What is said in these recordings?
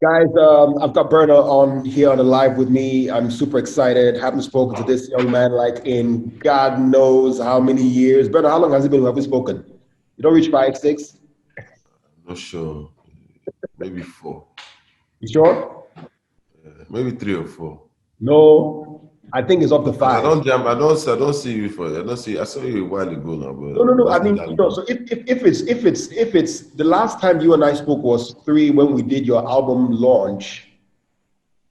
Guys, I've got Burna on here on the live with me. I'm super excited. Haven't spoken to this young man like in God knows how many years. Burna, how long has it been? Have we spoken? You don't reach 5, 6? Not sure. Maybe four. You sure? Maybe three or four. No, I think it's up to Because I 5. don't jam. I don't see you for. I don't see. I saw you a while ago now, No, no, but no. I that's not mean, that long. so if it's the last time you and I spoke was 3 when we did your album launch.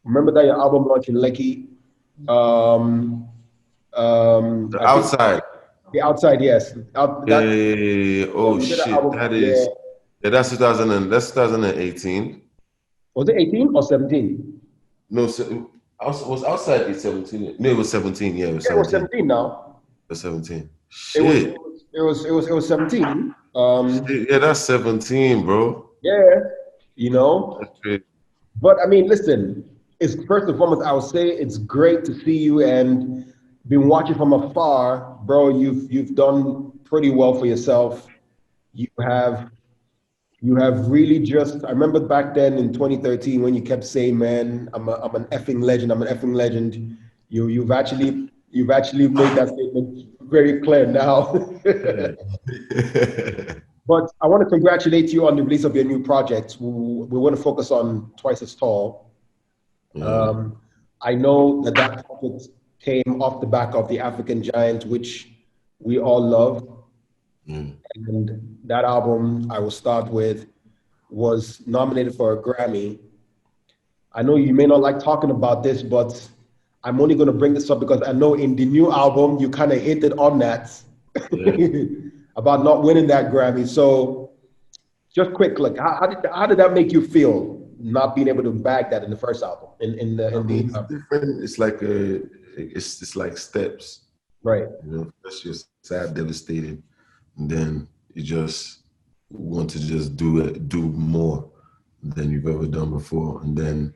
Remember that your album launch in Lekki? Um, The I think outside. the outside, yes. That yeah, Oh we did an shit. album. That Yeah, is. Yeah, that's 2000 and that's 2018. was it 18 or 17? No, so, was outside it 17. No, it was 17. Yeah, it was Yeah, it was 17. 17 now. It was 17. It was Shit. 17. Shit. Yeah, that's 17, bro. Yeah, you know. That's crazy. But I mean, listen, it's first and foremost, I would say it's great to see you and been watching from afar, bro. You've done pretty well for yourself. You have you have really just I remember back then in 2013 when you kept saying, man, I'm an effing legend, I'm an effing legend. You've actually made that statement very clear now. But I want to congratulate you on the release of your new project. We want to focus on Twice as Tall. Yeah. Um, I know that project came off the back of the African Giant, which we all love. Mm. And that album, I will start with, was nominated for a Grammy. I know you may not like talking about this, but I'm only going to bring this up because I know in the new album, you kind of hinted on that Yeah. about not winning that Grammy. So just quick, like, how did that make you feel not being able to bag that in the first album? I In mean, the it's different. It's like steps. Right, First you're sad, devastated, and then you just want to just do more than you've ever done before, and then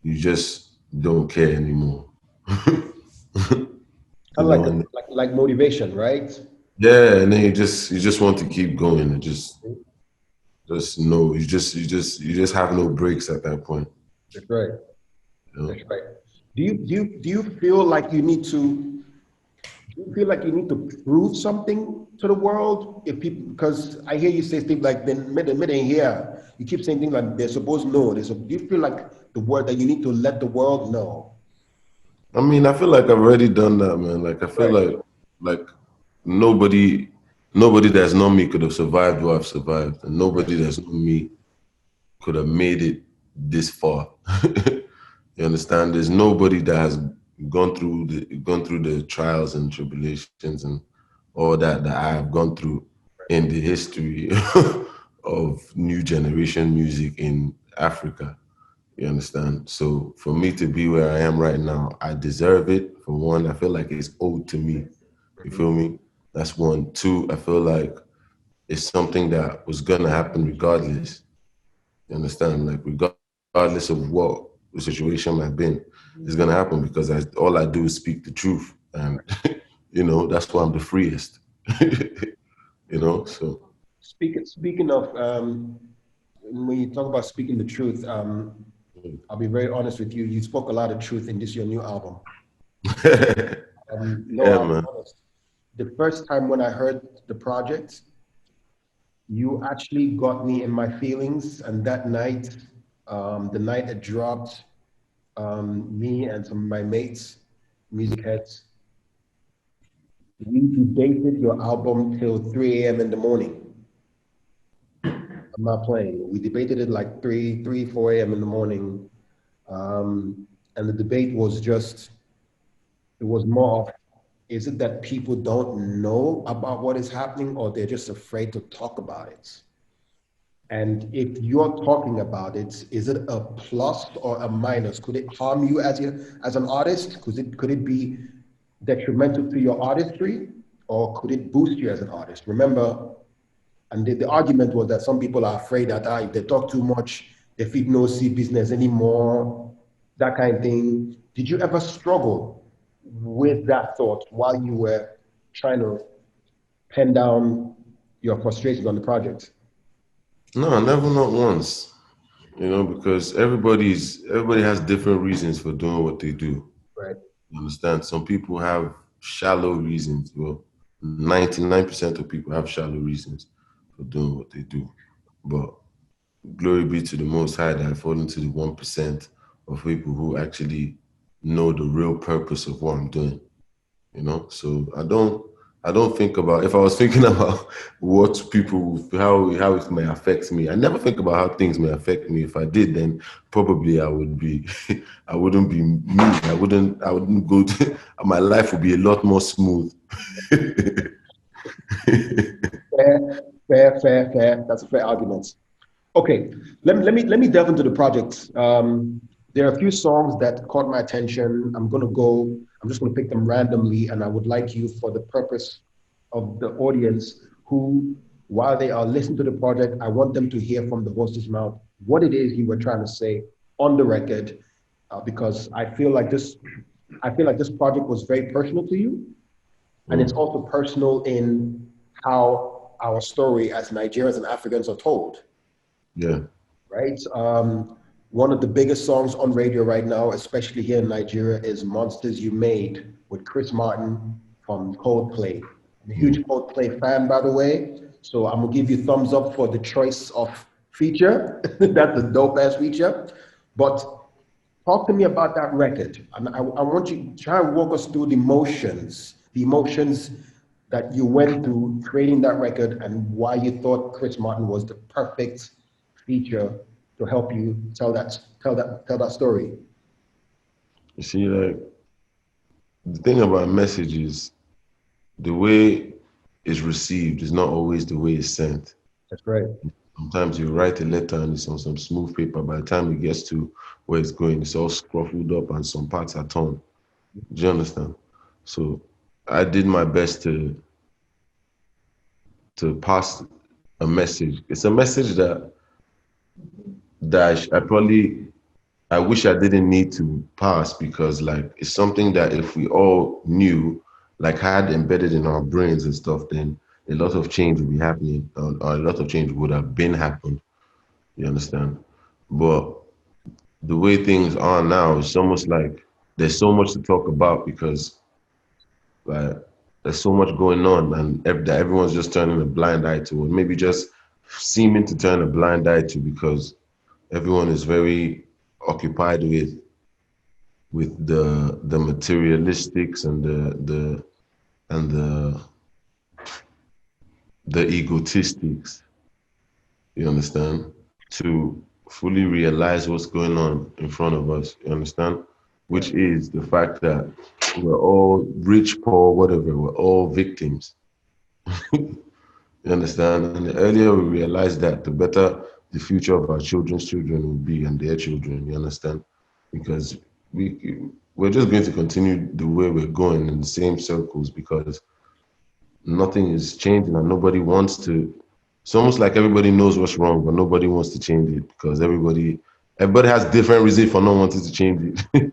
you just don't care anymore. kind of like And motivation, right? yeah, and then you just want to keep going and just know you just have no breaks at that point. That's right. You know? That's right. Do you feel like you need to do you feel like you need to prove something to the world if people because I hear you say things like the minute here you keep saying things like they're supposed to know. Do you feel like the word that you need to let the world know? I mean, I feel like I've already done that, man. Like I feel Right. like nobody nobody that's known me could have survived what I've survived, and Right. nobody that's known me could have made it this far. You understand? There's nobody that has gone through the trials and tribulations and all that I have gone through in the history of new generation music in Africa. You understand? So for me to be where I am right now, I deserve it. For one, I feel like it's owed to me. You feel me? That's one. Two, I feel like it's something that was gonna happen regardless. You understand? Like regardless of what the situation might have been, it's gonna happen because all I do is speak the truth, and that's why I'm the freest. So Speaking of when you talk about speaking the truth, I'll be very honest with you. You spoke a lot of truth in this your new album. No, yeah, I'll be man. honest. The first time when I heard the project, you actually got me in my feelings. And that night, the night it dropped, me and some of my mates, music heads, we debated your album till 3 a.m. in the morning. I'm not playing. We debated it like 4 a.m. in the morning. And the debate was just, it was more of, is it that people don't know about what is happening or they're just afraid to talk about it? And if you're talking about it, is it a plus or a minus? Could it harm you as an artist? Could it be detrimental to your artistry, or could it boost you as an artist? Remember, and the argument was that some people are afraid that if they talk too much, they feed no see business anymore, that kind of thing. Did you ever struggle with that thought while you were trying to pen down your frustrations on the project? No, never, not once. You know, because everybody has different reasons for doing what they do. Right. You understand? Some people have shallow reasons. Well, 99% of people have shallow reasons for doing what they do. But glory be to the Most High that I fall into the 1% of people who actually know the real purpose of what I'm doing. You know, so I don't think about, if I was thinking about what people, how it may affect me. I never think about how things may affect me. If I did, then probably I would be I wouldn't be me. I wouldn't go to, my life would be a lot more smooth. Fair, fair. That's a fair argument. Okay, let me delve into the project. There are a few songs that caught my attention. I'm just gonna pick them randomly, and I would like you, for the purpose of the audience, who, while they are listening to the project, I want them to hear from the horse's mouth what it is you were trying to say on the record, because I feel like this project was very personal to you, and it's Mm, also personal in how our story as Nigerians and Africans are told, yeah. right? One of the biggest songs on radio right now, especially here in Nigeria, is Monsters You Made with Chris Martin from Coldplay. I'm a huge Mm. Coldplay fan, by the way. So I'm gonna give you thumbs up for the choice of feature. That's a dope ass feature. But talk to me about that record. And I want you to try and walk us through the emotions that you went through creating that record, and why you thought Chris Martin was the perfect feature to help you tell that story. You see, like, the thing about message is the way it's received is not always the way it's sent. That's right. Sometimes you write a letter and it's on some smooth paper. By the time it gets to where it's going, it's all scruffled up and some parts are torn. Do you understand? So I did my best to pass a message. It's a message that I probably, I wish I didn't need to pass, because like it's something that if we all knew, like had embedded in our brains and stuff, then a lot of change would be happening, or a lot of change would have been happened. You understand? But the way things are now, it's almost like there's so much to talk about, because like there's so much going on, and that everyone's just turning a blind eye to, or maybe just seeming to turn a blind eye to, because everyone is very occupied with the materialistics and the the egotistics. You understand? To fully realize what's going on in front of us. You understand? Which is the fact that we're all rich, poor, whatever. We're all victims. You understand? And the earlier we realize that, the better the future of our children's children will be, and their children. You understand? Because we're just going to continue the way we're going in the same circles, because nothing is changing and nobody wants to. It's almost like everybody knows what's wrong, but nobody wants to change it, because everybody has different reasons for not wanting to change it.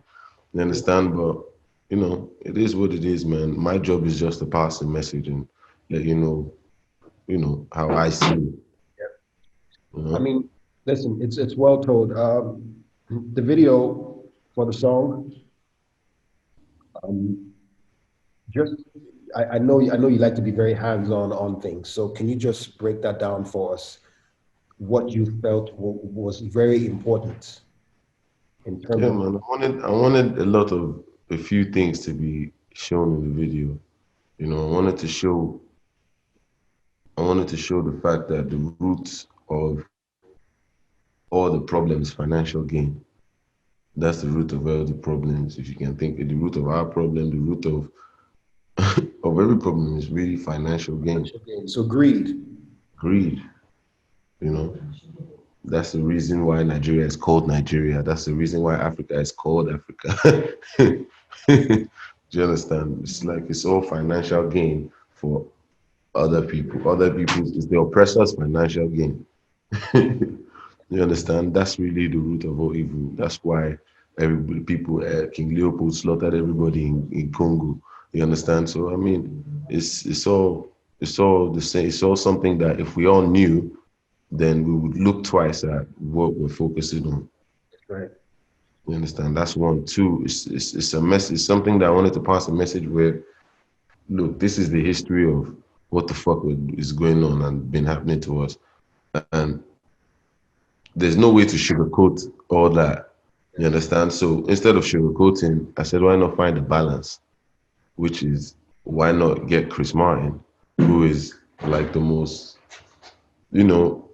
You understand? But it is what it is, man. My job is just to pass the message and let how I see it. You I know? mean, listen, it's well told. The video for the song, um, just I know you like to be very hands-on on things. So can you just break that down for us? What you felt was very important in terms Yeah, of. man. I wanted a few things to be shown in the video. I wanted to show the fact that the roots of all the problems, financial gain. That's the root of all the problems. If you can think, the root of our problem, the root of every problem is really financial gain, So greed. greed. You know, that's the reason why Nigeria is called Nigeria. That's the reason why Africa is called Africa. Do you understand? It's like it's all financial gain for other people. Other people is the oppressor's financial gain. You understand? That's really the root of all evil. That's why everybody, people, King Leopold slaughtered everybody in Congo. You understand? So I mean, it's all the same. It's all something that if we all knew, then we would look twice at what we're focusing on. Right. You understand? That's one. Two, it's a message, something that I wanted to pass a message where, look, this is the history of what the fuck is going on and been happening to us. And there's no way to sugarcoat all that. You understand? So instead of sugarcoating, I said, why not find a balance? Which is, why not get Chris Martin, who is like the most, you know,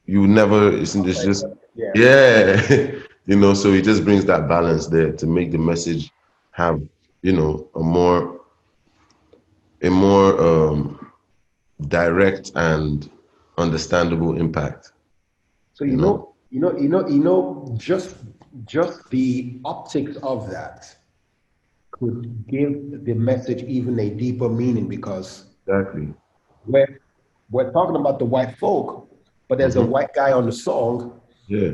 you never, it's Okay. just, Yeah. yeah, so he just brings that balance there to make the message have, a more direct and understandable impact, So you know? just the optics of that could give the message even a deeper meaning because Exactly. we're we're talking about the white folk, but there's a Hmm. white guy on the song. Yeah,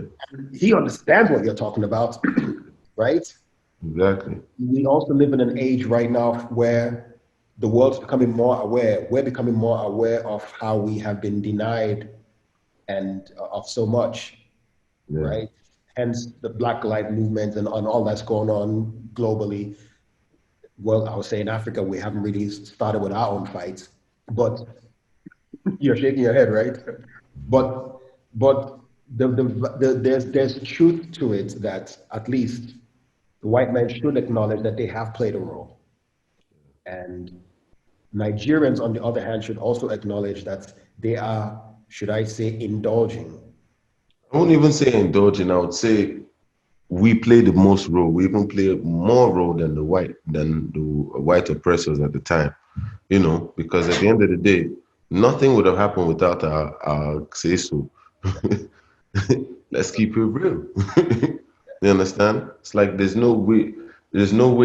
He understands what you're talking about, right? exactly. We also live in an age right now where the world's becoming more aware. We're becoming more aware of how we have been denied and of so much, Yeah. right? Hence the Black Lives Movement and all that's going on globally. Well, I would say in Africa, we haven't really started with our own fights, but you're shaking your head, right? But but there's truth to it that at least the white men should acknowledge that they have played a role. And Nigerians, on the other hand, should also acknowledge that they are, should I say, indulging. I won't even say indulging. I would say we play the most role. We even play more role than the white oppressors at the time. Because at the end of the day, nothing would have happened without our say so. Let's keep it real. You understand? It's like there's no way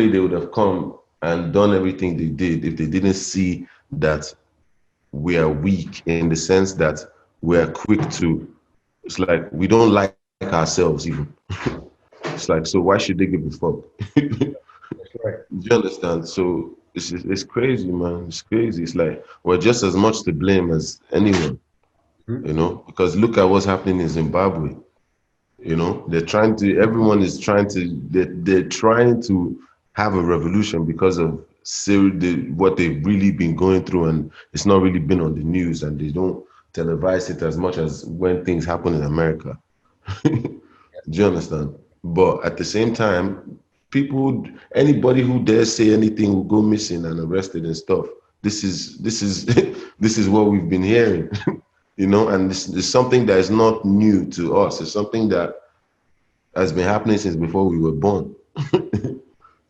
they would have come and done everything they did if they didn't see that we are weak in the sense that we are quick to. It's like we don't like ourselves even. It's like, so why should they give a fuck? Do That's right. you understand? So it's crazy, man. It's crazy. It's like we're just as much to blame as anyone, Mhm. because look at what's happening in Zimbabwe. Everyone is they're trying to have a revolution because of what they've really been going through, and it's not really been on the news, and they don't televise it as much as when things happen in America. Do you understand? But at the same time, anybody who dares say anything will go missing and arrested and stuff. This is this is what we've been hearing, and this is something that is not new to us. It's something that has been happening since before we were born.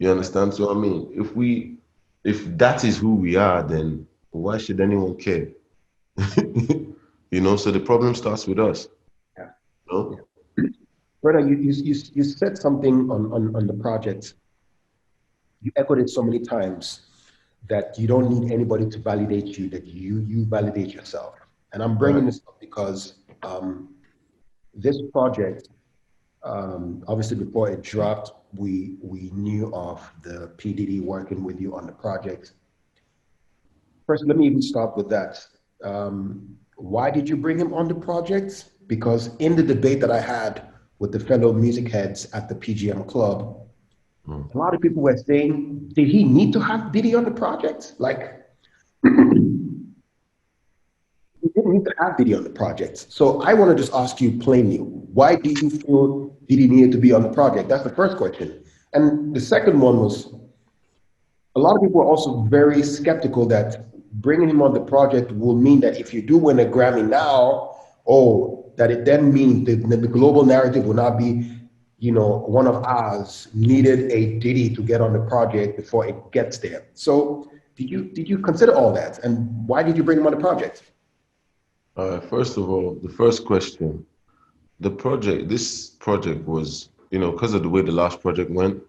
You understand? So I mean, if that is who we are, then why should anyone care? So the problem starts with us. Yeah. You know? Yeah. Brother, you said something on the project. You echoed it so many times that you don't need anybody to validate you, that you validate yourself. And I'm bringing Right. this up because this project, obviously before it dropped, we knew of the PDD working with you on the project. First, let me even start with that. Why did you bring him on the project? Because in the debate that I had with the fellow music heads at the PGM Club, Mm. a lot of people were saying, did he need to have Diddy on the project? Like, he didn't need to have Diddy on the project. So I want to just ask you plainly, why do you feel Diddy needed to be on the project? That's the first question. And the second one was, a lot of people are also very skeptical that bringing him on the project will mean that if you do win a Grammy now, oh, that it then means the global narrative will not be, one of ours needed a Diddy to get on the project before it gets there. So did you consider all that, and why did you bring him on the project? First of all, the first question, this project was, because of the way the last project went,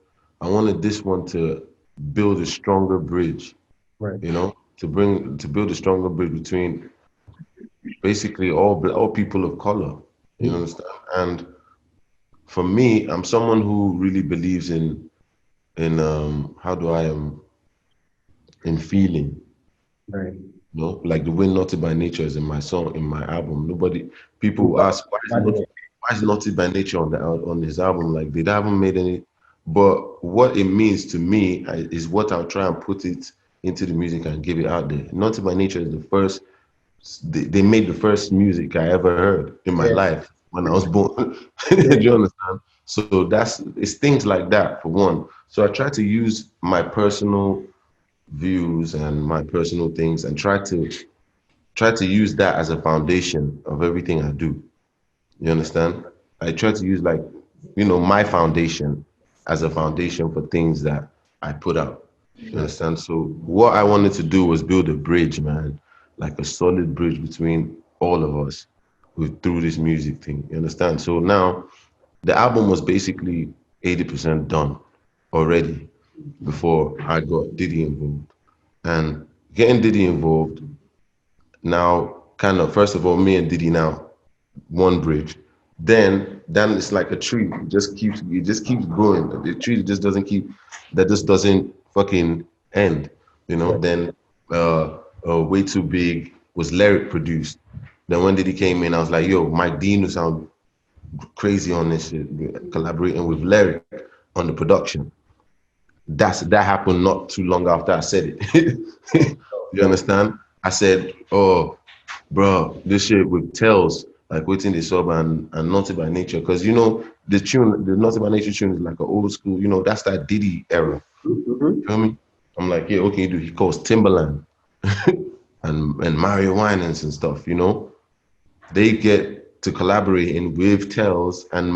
I wanted this one to build a stronger bridge, Right. to build a stronger bridge between basically all people of color. You Mhm. understand? And for me, I'm someone who really believes in how do I in feeling. Right. No, like the way Naughty by Nature is in my song, in my album. People Well, ask by the way, why is Naughty by Nature on the on his album? Like they haven't made any. But what it means to me is what I'll try and put it into the music and give it out there. Naughty by Nature is the first. They made the first music I ever heard in my yeah, life when I was born. Do you understand? So it's things like that for one. So I try to use my personal views and my personal things and try to use that as a foundation of everything I do. You understand? I try to use like, my foundation as a foundation for things that I put out. You sure. understand? So what I wanted to do was build a bridge, man, like a solid bridge between all of us through this music thing. You understand? So now the album was basically 80% done already before I got Diddy involved. And getting Diddy involved now, kind of, first of all, me and Diddy now one bridge. Then it's like a tree. It just keeps growing. The tree just doesn't keep that just doesn't fucking end. Sure. Then Way Too Big was Lyric produced. Then when Diddy came in, I was like, yo, Mike Dean will sound crazy on this shit, collaborating with Lyric on the production. That happened not too long after I said it. You understand? I said, oh, bro, this shit with Tells, like Waiting the Sub and Naughty by Nature, because the Naughty by Nature tune is like an old school, that's that Diddy era. Mhm. You feel me? I'm like, yeah, what can you do? He calls Timberland and Mario Winans and stuff, they get to collaborating with Tells and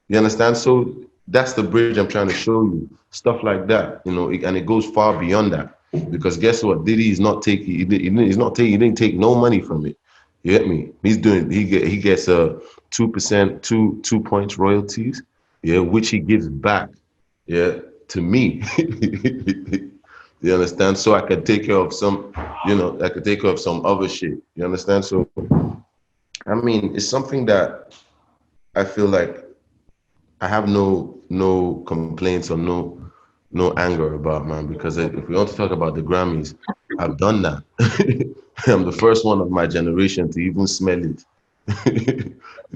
you understand? So that's the bridge I'm trying to show you. Stuff like that, and it goes far beyond that. Because guess what? Diddy is not taking, he didn't take no money from it. You get me? He gets a 2%, 2 points royalties, yeah, which he gives back, yeah, to me. You understand? So I can take care of I could take care of some other shit. You understand? So I mean, it's something that I feel like I have no complaints or no anger about, man. Because if we want to talk about the Grammys, I've done that. I'm the first one of my generation to even smell it.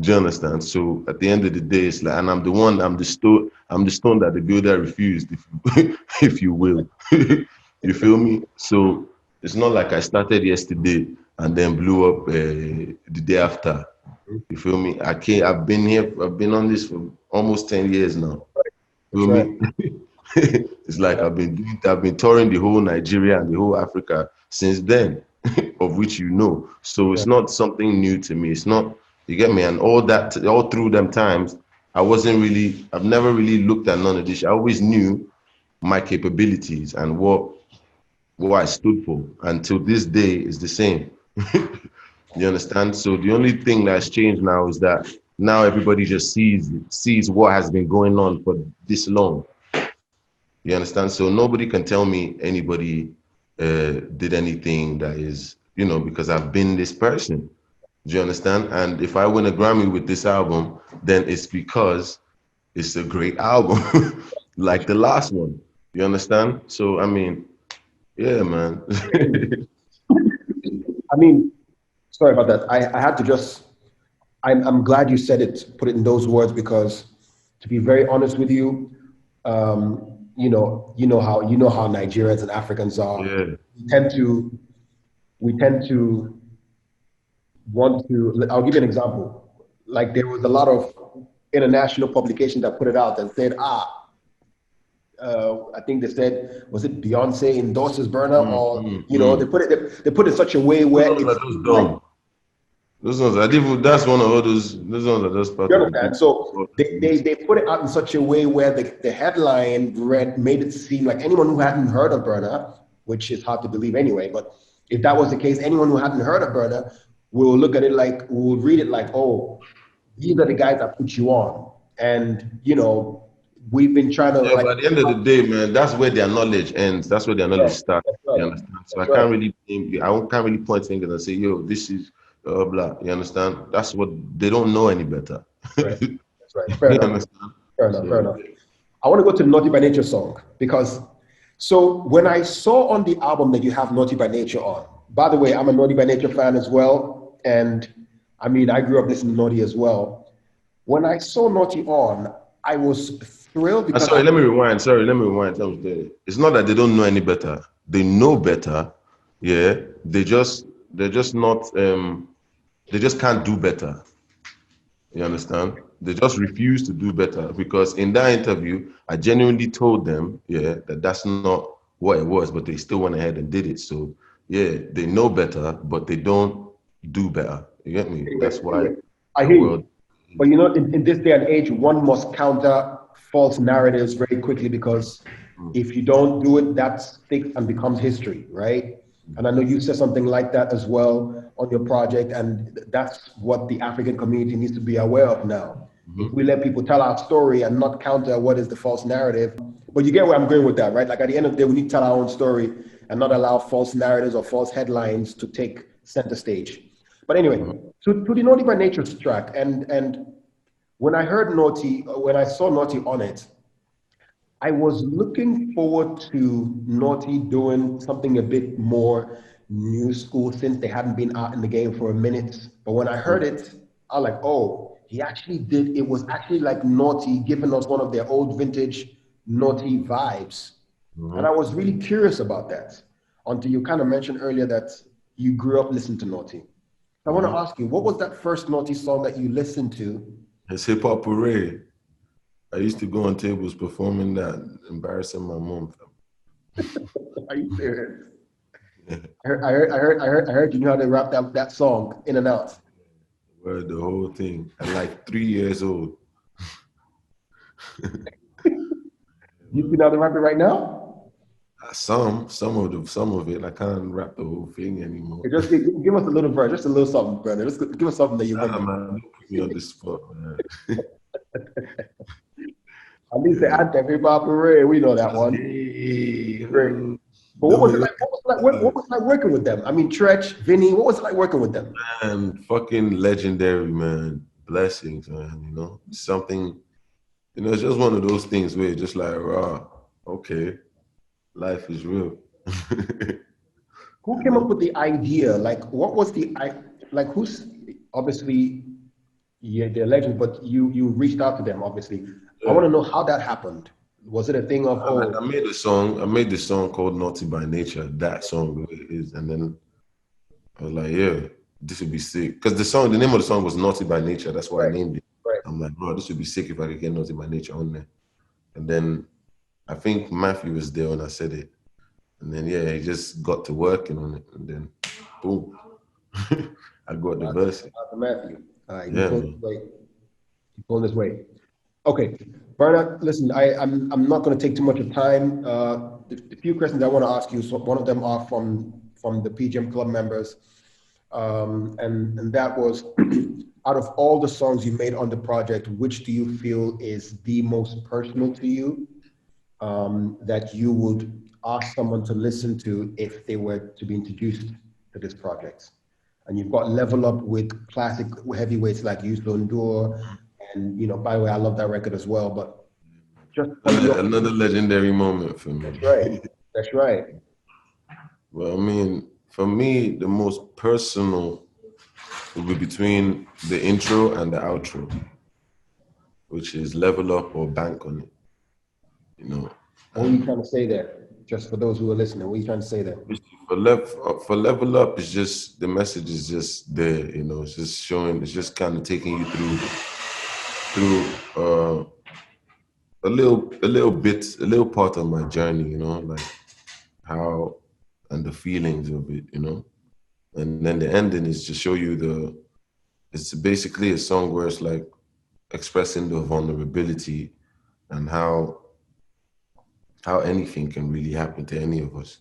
Do you understand? So at the end of the day, it's like, and I'm the stone that the builder refused, if you, if you will. You feel me? So it's not like I started yesterday and then blew up the day after. You feel me? I've been here. I've been on this for almost 10 years now. That's Feel right. me? It's like I've been touring the whole Nigeria and the whole Africa since then, of which So Yeah. it's not something new to me. It's not. You get me? And all through them times, I've never really looked at none of this. I always knew my capabilities and what I stood for. Until this day is the same. You understand? So the only thing that's changed now is that now everybody just sees what has been going on for this long. You understand? So nobody can tell me anybody did anything that is, because I've been this person. Do you understand? And if I win a Grammy with this album, then it's because it's a great album, like the last one. You understand? So I mean, yeah, man. I mean, sorry about that. I had to just, I'm glad you said it, put it in those words, because to be very honest with you, you know how Nigerians and Africans are. Yeah, We tend to, we tend to want to, I'll give you an example. Like there was a lot of international publications that put it out and said, I think they said, was it Beyonce endorses Burna, mm, or mm, mm. they put it in such a way Those where ones are it's just like, dumb. Those ones, I didn't. That's one of all those. Those ones are just part you of the understand? people. So they put it out in such a way where the headline read made it seem like anyone who hadn't heard of Burna, which is hard to believe anyway, but if that was the case, anyone who hadn't heard of Burna will look at it like, will read it like, oh, these are the guys that put you on. And we've been trying to Yeah, like, but at the end of the day, man, that's where their knowledge ends. That's where their knowledge yeah, starts. that's You right. understand? So I That's right. can't really, can't really point fingers and say, "Yo, this is blah." You understand? That's what they don't know any better. Right. That's right. Fair You enough. understand? Fair enough. Fair So enough. I want to go to the Naughty by Nature song because so when I saw on the album that you have Naughty by Nature on, By the way, I'm a Naughty by Nature fan as well. And I mean, I grew up listening to Naughty as well. When I saw Naughty on, I was thrilled because Sorry, let me rewind. Sorry, let me rewind. It's not that they don't know any better. They know better. Yeah, they're just not. They just can't do better. You understand? They just refuse to do better because in that interview, I genuinely told them, yeah, that that's not what it was, but they still went ahead and did it. So yeah, they know better, but they don't do better. You get me? anyway, That's why anyway, I the hear you. world. But you know, in this day and age, one must counter false narratives very quickly because if you don't do it, that sticks and becomes history, right? And I know you said something like that as well on your project, and that's what the African community needs to be aware of now. If Mhm. we let people tell our story and not counter what is the false narrative, but you get where I'm going with that, right? Like at the end of the day, we need to tell our own story and not allow false narratives or false headlines to take center stage. But anyway, to the Naughty by Nature's track, and when I heard Naughty, when I saw Naughty on it, I was looking forward to Naughty doing something a bit more new school since they hadn't been out in the game for a minute. But when I heard it, I was like, oh, he actually did. It was actually like Naughty giving us one of their old vintage Naughty vibes. And I Mhm. was really curious about that until you kind of mentioned earlier that you grew up listening to Naughty. I want to Mhm. ask you, what was that first Naughty song that you listened to? It's hip hop parade. I used to go on tables performing that, embarrassing my mom. Are you serious? I heard you knew how to rap that song in and out. Word, the whole thing. At like 3 years old. You know how to rap it right now? Some of it. I can't rap the whole thing anymore. Just give us a little verse, just a little something, brother. Just give us something that you Nah, remember. man, don't put me on the spot, man. At least the Yeah. anthem, hip hop parade, we know that one. Hey, Great. oh, But what do was it it like? like What was it like? What that. was it like working with them? I mean, Tretch, Vinny, what was it like working with them? Man, fucking legendary, man. Blessings, man. Something, it's just one of those things where it's just like, rah, okay, life is real. Who you came up know? with the idea? Like, what was like? Who's obviously yeah, they're legends, but you reached out to them, obviously. I Yeah. want to know how that happened. Was it a thing of Like oh, I made a song. I made this song called "Naughty by Nature." That song the way it is, and then I was like, "Yeah, this would be sick." Because the name of the song was "Naughty by Nature." That's why I right, named it. right? I'm like, bro, this would be sick if I could get "Naughty by Nature" on there. And then I think Matthew was there when I said it, and then yeah, he just got to working on it, and then boom, I got the verse. Shout out to Matthew. He Yeah, pulled his man. weight. He pulled his weight. Okay, Bernard, listen, I'm not going to take too much of time. The few questions I want to ask you, so one of them are from the PGM Club members, and that was, out of all the songs you made on the project, which do you feel is the most personal to you, that you would ask someone to listen to if they were to be introduced to this project? And you've got Level Up with classic heavyweights like Yus Lundur, and by the way, I love that record as well. But just on your, Another legendary moment for that's me. right, that's right. Well, I mean, for me, the most personal will be between the intro and the outro, which is level up or bank on it, you know. What were you And trying to say there? Just for those who are listening, what are you trying to say there? for level up, it's just the message is just there, It's just showing, it's just kind of taking you through a little part of my journey, like how and the feelings of it. And then the ending is to show you it's basically a song where it's like expressing the vulnerability and how anything can really happen to any of us.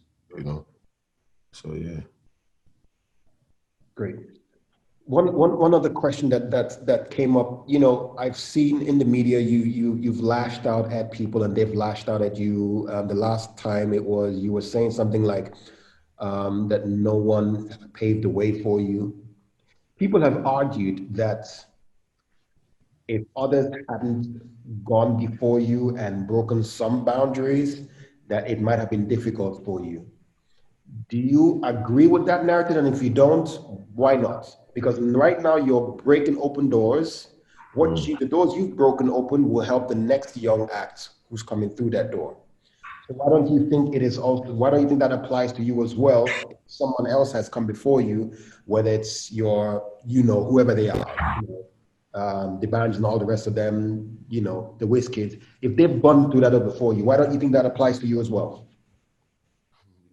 So yeah. Great. One other question that came up. I've seen in the media you've lashed out at people and they've lashed out at you. The last time it was you were saying something like that no one paved the way for you. People have argued that if others hadn't gone before you and broken some boundaries, that it might have been difficult for you. Do you agree with that narrative? And if you don't, why not? Because right now you're breaking open doors. The doors you've broken open will help the next young act who's coming through that door. So why don't you think it is also, why don't you think that applies to you as well? If someone else has come before you, whether it's your, whoever they are, the bands and all the rest of them, the Whiz Kids, if they've gone through that before you, why don't you think that applies to you as well?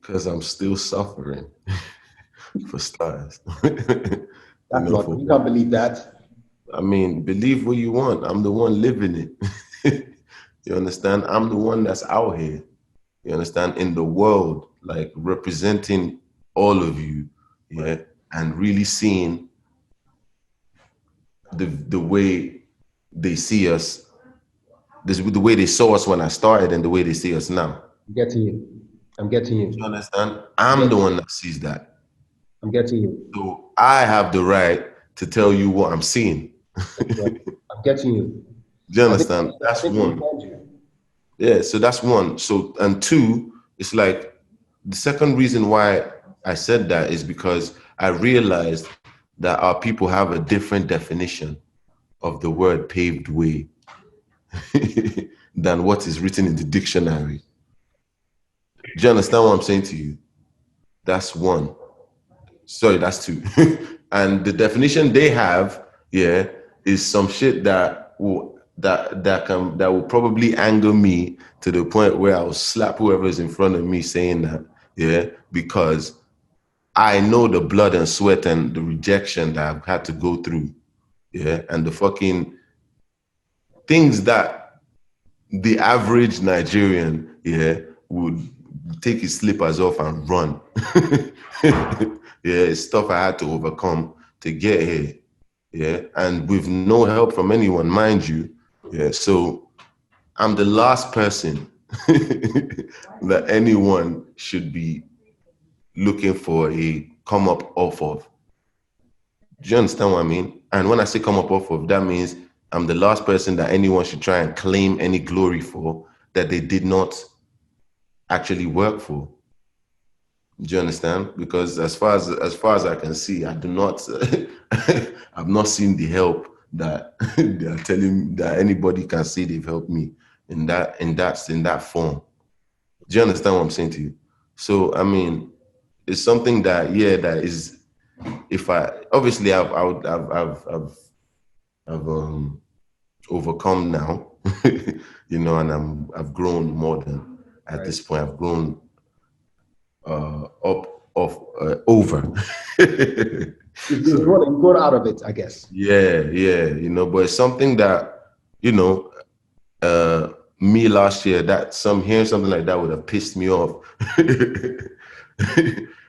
Because I'm still suffering for stars. you That's know, not, for you what? can't believe that. I mean, believe what you want. I'm the one living it. you understand? I'm the one that's out here. You understand? In the world, like representing all of you, yeah, Right. and really seeing the way they see us, the way they saw us when I started and the way they see us now. I'm getting you. I'm getting You you. understand? I'm I'm the getting you. one that sees that. I'm getting you. So I have the right to tell you what I'm seeing. That's right. I'm getting you. Do you I think understand? I That's think I one. understand you. Yeah, so that's one. So, and two, it's like the second reason why I said that is because I realized that our people have a different definition of the word paved way than what is written in the dictionary. Do you understand what I'm saying to you? That's one. Sorry, that's two. and the definition they have, yeah, is some shit that will probably anger me to the point where I'll slap whoever's in front of me saying that, yeah, because I know the blood and sweat and the rejection that I've had to go through, yeah, and the fucking things that the average Nigerian, yeah, would take his slippers off and run. yeah, it's stuff I had to overcome to get here. Yeah, and with no help from anyone, mind you. Yeah, so I'm the last person that anyone should be looking for a come up off of. Do you understand what I mean? And when I say come up off of, that means I'm the last person that anyone should try and claim any glory for that they did not actually work for. Do you understand? Because as far as I can see, I do not I've not seen the help that they are telling that anybody can say they've helped me in that form. Do you understand what I'm saying to you? So I mean, it's something that that is if I obviously I've overcome now, and I've grown more than at Right. this point. I've grown up off over. You've Sorry. grown out of it, I guess. Yeah, but it's something that, you know, me last year that hearing something like that would have pissed me off.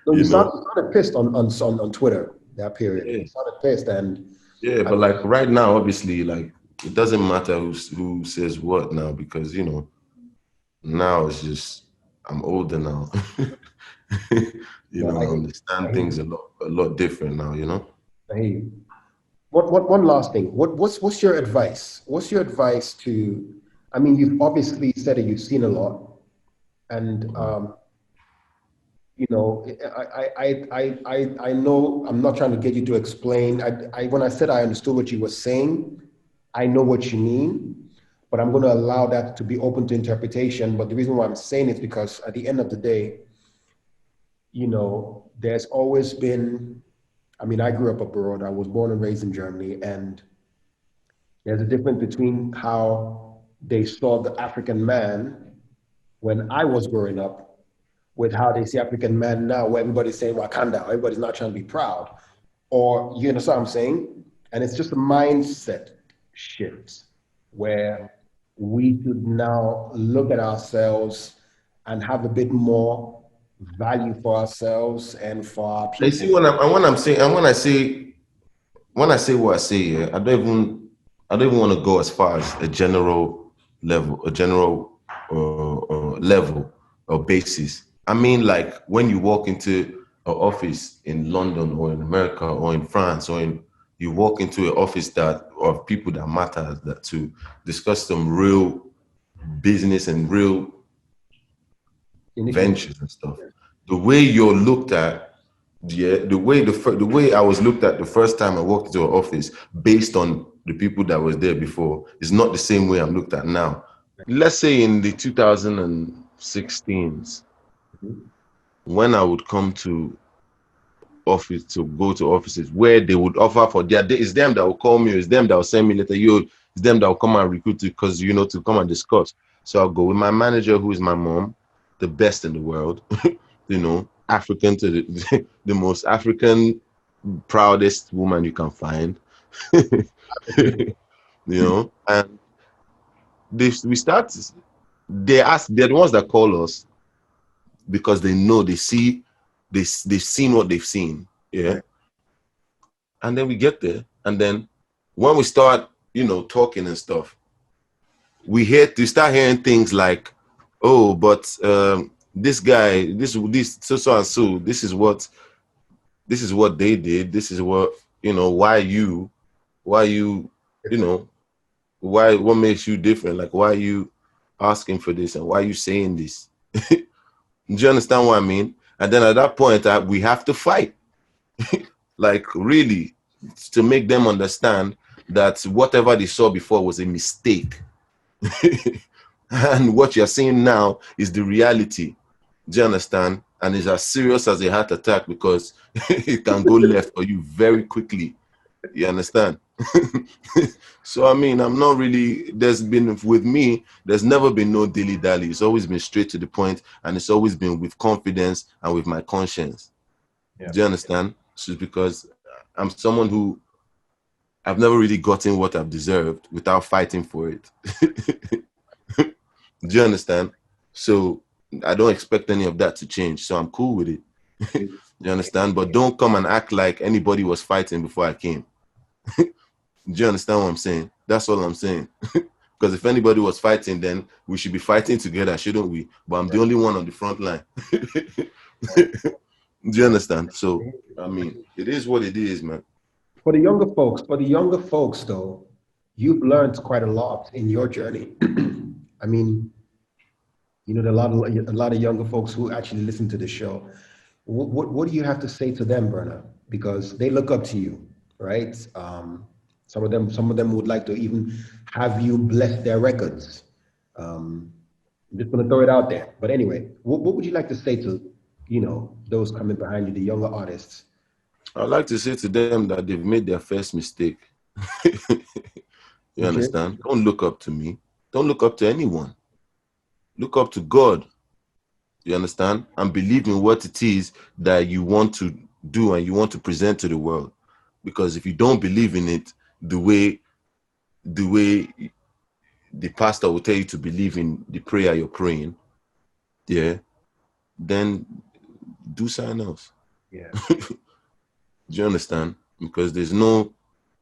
No, you know? you sounded pissed on Twitter that period. Yeah. You sounded pissed, and Yeah, I, but like right now, obviously, like it doesn't matter who says what now because now it's just I'm older now. no, I understand I hear things you. a lot different now. I hear you. One last thing. What's your advice? What's your advice to? I mean, you've obviously said that you've seen a lot, and I know I'm not trying to get you to explain. When I said I understood what you were saying, I know what you mean, but I'm going to allow that to be open to interpretation. But the reason why I'm saying it is because at the end of the day, there's always been. I mean, I grew up abroad. I was born and raised in Germany, and there's a difference between how they saw the African man when I was growing up with how they see African man now, where everybody's saying Wakanda, everybody's not trying to be proud. Or you understand what I'm saying? And it's just a mindset shift where we should now look at ourselves and have a bit more value for ourselves and for our I see people. when I'm saying and when I say what I say, yeah, I don't even want to go as far as a general level, level or basis. I mean, like when you walk into an office in London or in America or in France you walk into an office that of people that matter that to discuss some real business and real Initiative. ventures and stuff. the way you're looked at, yeah, the way I was looked at the first time I walked into an office, based on the people that was there before, is not the same way I'm looked at now. Let's say in the 2016s, Mhm. when I would come to office to go to offices where they would offer for their, it's them that will call me, it's them that will send me later, it's them that will come and recruit you because to come and discuss. So I'll go with my manager, who is my mom, the best in the world, African to the, the most African, proudest woman you can find, and we start, they're the ones that call us because they know, they've seen what they've seen. Yeah. Right. And then we get there, and then when we start, talking and stuff, we start hearing things like, oh, but this guy, this so and so, this is what they did, this is what, why you you Different. know what makes you different, like, why are you asking for this, and why are you saying this? Do you understand what I mean? And then at that point, we have to fight, like, really, to make them understand that whatever they saw before was a mistake. And what you're seeing now is the reality. Do you understand? And it's as serious as a heart attack, because it can go left for you very quickly. You understand? So, I mean, I'm not really, with me, there's never been no dilly dally. It's always been straight to the point, and it's always been with confidence and with my conscience. Yeah. Do you understand? So, because I'm someone who, I've never really gotten what I've deserved without fighting for it. Do you understand? So I don't expect any of that to change. So I'm cool with it. You understand? But don't come and act like anybody was fighting before I came. Do you understand what I'm saying? That's all I'm saying. Because if anybody was fighting, then we should be fighting together, shouldn't we? But I'm the Right. only one on the front line. Right. Do you understand? So, I mean, it is what it is, man. For the younger folks though, you've learned quite a lot in your journey. I mean, there are a lot of younger folks who actually listen to the show. What do you have to say to them, Burna? Because they look up to you, right? Some of them would like to even have you bless their records. Um, I'm just gonna throw it out there. But anyway, what would you like to say to, those coming behind you, the younger artists? I'd like to say to them that they've made their first mistake. You Okay. understand? Don't look up to me. Don't look up to anyone. Look up to God. You understand? And believe in what it is that you want to do and you want to present to the world. Because if you don't believe in it the way the pastor will tell you to believe in the prayer you're praying, yeah, then do something else. Yeah. Do you understand? Because there's no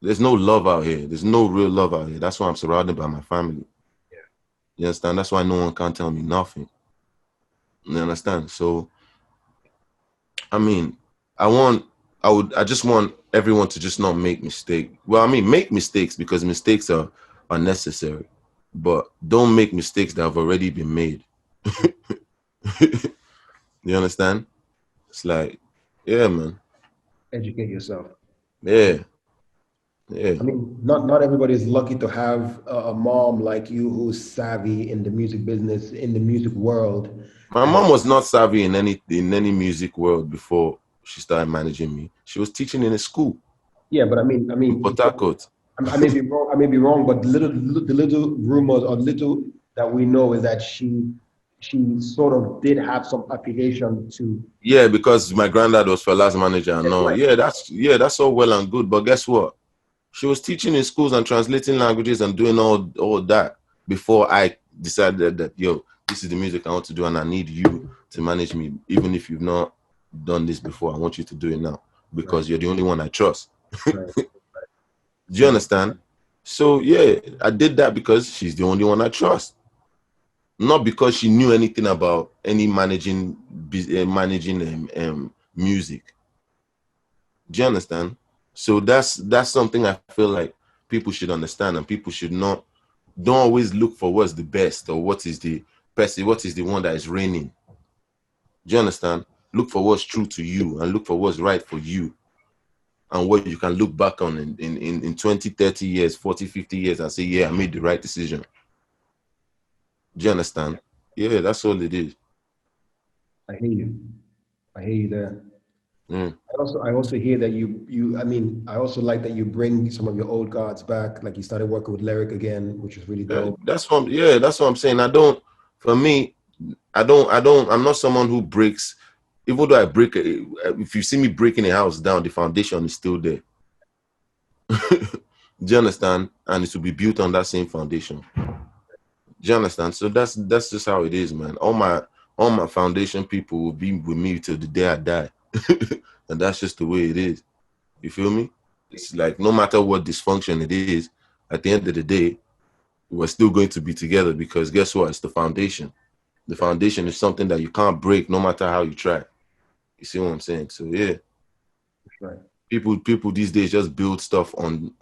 love out here. There's no real love out here. That's why I'm surrounded by my family. Yeah. You understand? That's why no one can tell me nothing. You understand? So, I mean, I just want everyone to just not make mistakes. Well, I mean, make mistakes, because mistakes are necessary, but don't make mistakes that have already been made. You understand? It's like, yeah, man. Educate yourself. Yeah, yeah. I mean, not everybody is lucky to have a mom like you who's savvy in the music business, in the music world. My And mom was not savvy in any music world before she started managing me. She was teaching in a school yeah, but I mean, in Port Harcourt. I may be wrong. I may be wrong, but the little rumors or little that we know is that she sort of did have some affiliation to. Yeah, because my granddad was Fela's manager and That's all. right. Yeah, that's all well and good. But guess what? She was teaching in schools and translating languages and doing all that before I decided that, yo, this is the music I want to do, and I need you to manage me. Even if you've not done this before, I want you to do it now, Right. because you're the only one I trust. Right. Do you Right. understand? So yeah, I did that because she's the only one I trust, not because she knew anything about any managing music. Do you understand? So that's something I feel like people should understand, and people should not don't always look for what's the best or what is the one that is reigning. Do you understand? Look for what's true to you and look for what's right for you and what you can look back on in 20, 30 years, 40, 50 years and say, yeah, I made the right decision. Do you understand? Yeah, that's all it is. I hear you. I hear you there. Mm. I also hear that I mean, I also like that you bring some of your old gods back. Like you started working with Lyric again, which is really dope. That's what I'm saying. For me, I'm not someone who breaks, even though if you see me breaking a house down, the foundation is still there. Do you understand? And it will be built on that same foundation. Do you understand? So that's just how it is, man. All my foundation people will be with me till the day I die. And that's just the way it is. You feel me? It's like no matter what dysfunction it is, at the end of the day, we're still going to be together because guess what? It's the foundation. The foundation is something that you can't break no matter how you try. You see what I'm saying? So yeah. Right. People these days just build stuff on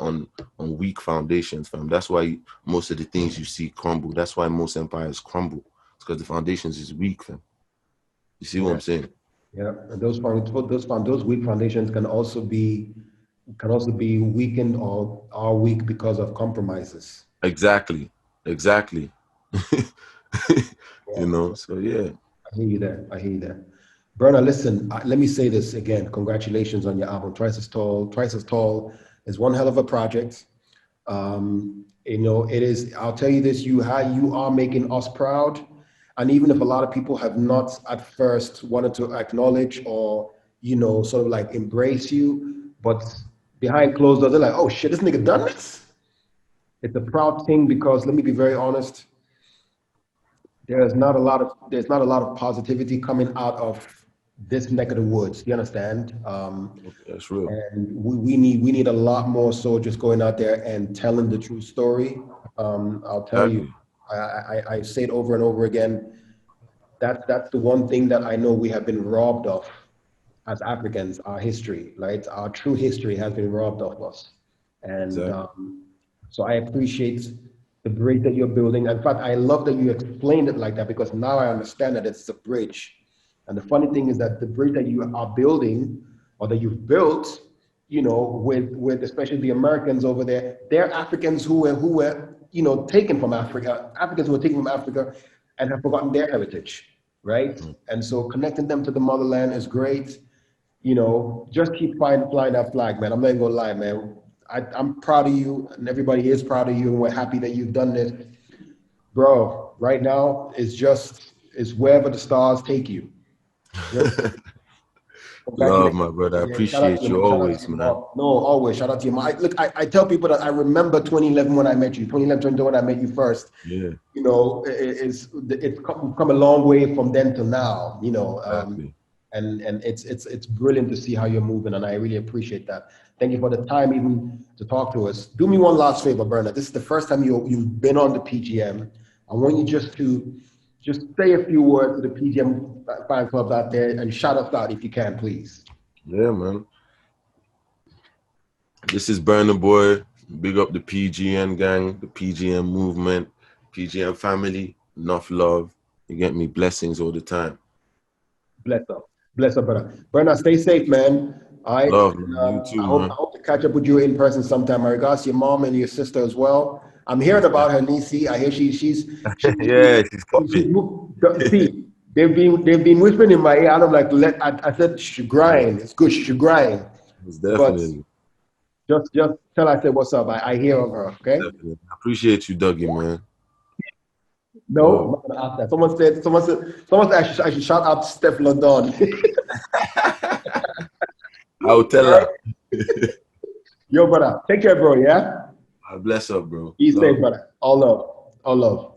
weak foundations, fam. That's why most of the things you see crumble. That's why most empires crumble. It's because the foundations is weak, fam. You see what Yeah. I'm saying? Yeah. And those weak foundations can also be weakened or are weak because of compromises. Exactly. Exactly. Yeah. So yeah. I hear you there. I hear you there. Burna, listen, let me say this again. Congratulations on your album, Twice as Tall. Twice as Tall is one hell of a project. It is, I'll tell you this, you are making us proud. And even if a lot of people have not at first wanted to acknowledge or, sort of like embrace you, but behind closed doors, they're like, oh shit, this nigga done this? It's a proud thing because let me be very honest, there's not a lot of positivity coming out of this neck of the woods. You understand? That's real. And we need a lot more soldiers going out there and telling the true story. I'll tell you, Exactly. I say it over and over again. That's the one thing that I know we have been robbed of as Africans. Our history, right? Our true history has been robbed of us, and Exactly. so I appreciate the bridge that you're building. In fact, I love that you explained it like that because now I understand that it's a bridge. And the funny thing is that the bridge that you are building or that you've built, with especially the Americans over there, they're Africans who were taken from Africa, Africans who were taken from Africa and have forgotten their heritage, right? Mm. And so connecting them to the motherland is great. Just keep flying that flag, man. I'm not even gonna lie, man. I'm proud of you, and everybody is proud of you, and we're happy that you've done this, bro. Right now, it's wherever the stars take you. Just Love, congratulations. my brother. I Yeah, shout out to appreciate your you shout out to always, your man. mom. No, always shout out to your mom. I tell people that I remember 2011 when I met you. 2011, 2012 when I met you first. Yeah, It's come a long way from then to now. exactly. And it's brilliant to see how you're moving, and I really appreciate that. Thank you for the time even to talk to us. Do me one last favor, Bernard. This is the first time you've been on the PGM. I want you just say a few words to the PGM fan clubs out there and shout us out if you can, please. Yeah, man. This is Burna Boy. Big up the PGN gang, the PGM movement, PGM family. Enough love. You get me? Blessings all the time. Bless up. Bless up, brother. Bernard, stay safe, man. All right. Love, man. You I too, hope man. I hope to catch up with you in person sometime. My regards to your mom and your sister as well. I'm hearing Most about her definitely. Nisi. I hear Yeah, she's she's popping. see, they've been whispering in my ear. And I'm like, I said she should grind. It's good, she should grind. Most But definitely. just tell her I said what's up. I hear of her, okay? Definitely. Appreciate you, Dougie, man. No, I'm Love. not gonna ask that. Someone said I should shout out Steph London. I will All tell right. her. Yo, brother. Take care, bro, yeah? Bless up, bro. Be safe, Love. brother. All love. All love.